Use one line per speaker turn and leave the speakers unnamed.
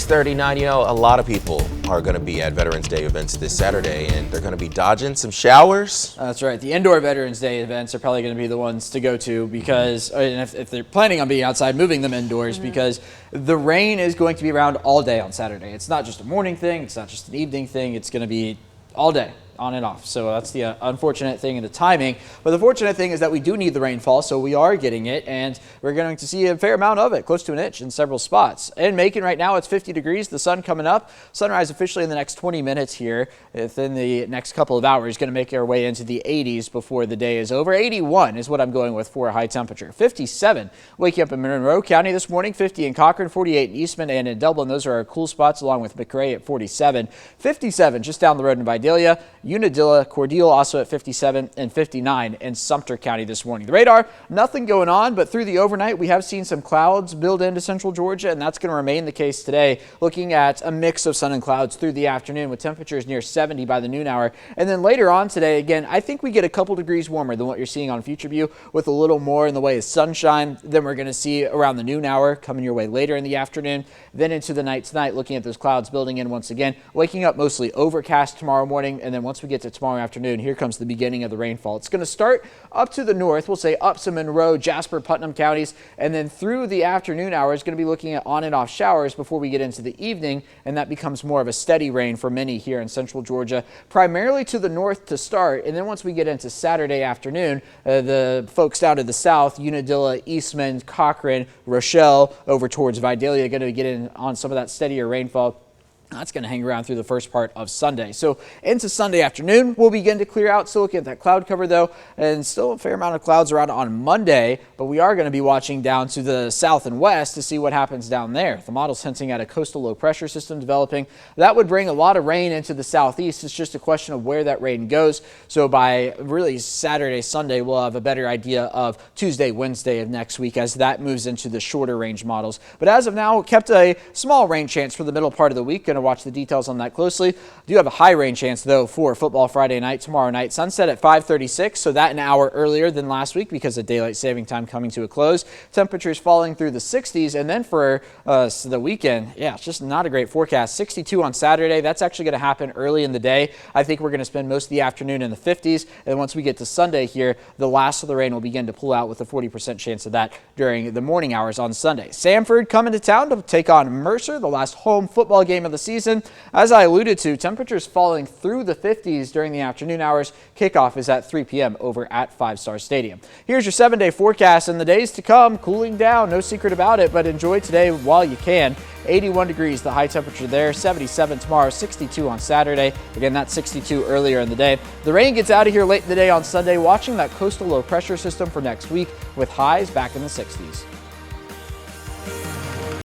6:39. A lot of people are going to be at Veterans Day events this Saturday, and they're going to be dodging some showers.
That's right. The indoor Veterans Day events are probably going to be the ones to go to because, and if they're planning on being outside, moving them indoors because the rain is going to be around all day on Saturday. It's not just a morning thing. It's not just an evening thing. It's going to be all day, on and off. So that's the unfortunate thing in the timing. But the fortunate thing is that we do need the rainfall, so we are getting it, and we're going to see a fair amount of it, close to an inch in several spots. In Macon right now, it's 50 degrees, the sun coming up. Sunrise officially in the next 20 minutes here. Within the next couple of hours, going to make our way into the 80s before the day is over. 81 is what I'm going with for a high temperature. 57 waking up in Monroe County this morning, 50 in Cochran, 48 in Eastman and in Dublin. Those are our cool spots, along with McRae at 47. 57 just down the road in Vidalia. Unadilla, Cordele also at 57 and 59 in Sumter County this morning. The radar, nothing going on, but through the overnight, we have seen some clouds build into central Georgia, and that's going to remain the case today. Looking at a mix of sun and clouds through the afternoon with temperatures near 70 by the noon hour. And then later on today, again, I think we get a couple degrees warmer than what you're seeing on Future View, with a little more in the way of sunshine than we're going to see around the noon hour coming your way later in the afternoon. Then into the night tonight, looking at those clouds building in once again, waking up mostly overcast tomorrow morning, and then once we get to tomorrow afternoon, here comes the beginning of the rainfall. It's going to start up to the north. We'll say up to Monroe, Jasper, Putnam counties, and then through the afternoon hours, going to be looking at on and off showers before we get into the evening, and that becomes more of a steady rain for many here in central Georgia, primarily to the north to start. And then once we get into Saturday afternoon, the folks down to the south, Unadilla, Eastman, Cochran, Rochelle, over towards Vidalia, going to get in on some of that steadier rainfall. That's going to hang around through the first part of Sunday. So into Sunday afternoon, we'll begin to clear out. Still looking at that cloud cover, though, and still a fair amount of clouds around on Monday. But we are going to be watching down to the south and west to see what happens down there. The model's hinting at a coastal low pressure system developing. That would bring a lot of rain into the southeast. It's just a question of where that rain goes. So by really Saturday, Sunday, we'll have a better idea of Tuesday, Wednesday of next week as that moves into the shorter range models. But as of now, kept a small rain chance for the middle part of the week. To watch the details on that closely. Do have a high rain chance though for football Friday night, tomorrow night. Sunset at 5:36, so that an hour earlier than last week because of daylight saving time coming to a close. Temperatures falling through the 60s, and then for the weekend, yeah, it's just not a great forecast. 62 on Saturday. That's actually going to happen early in the day. I think we're going to spend most of the afternoon in the 50s, and once we get to Sunday here, the last of the rain will begin to pull out with a 40% chance of that during the morning hours on Sunday. Samford coming to town to take on Mercer, the last home football game of the season. As I alluded to, temperatures falling through the 50s during the afternoon hours. Kickoff is at 3 p.m. over at Five Star Stadium. Here's your 7-day forecast, and the days to come cooling down, no secret about it, but enjoy today while you can. 81 degrees, the high temperature there, 77 tomorrow, 62 on Saturday. Again, that's 62 earlier in the day. The rain gets out of here late in the day on Sunday, watching that coastal low pressure system for next week with highs back in the 60s.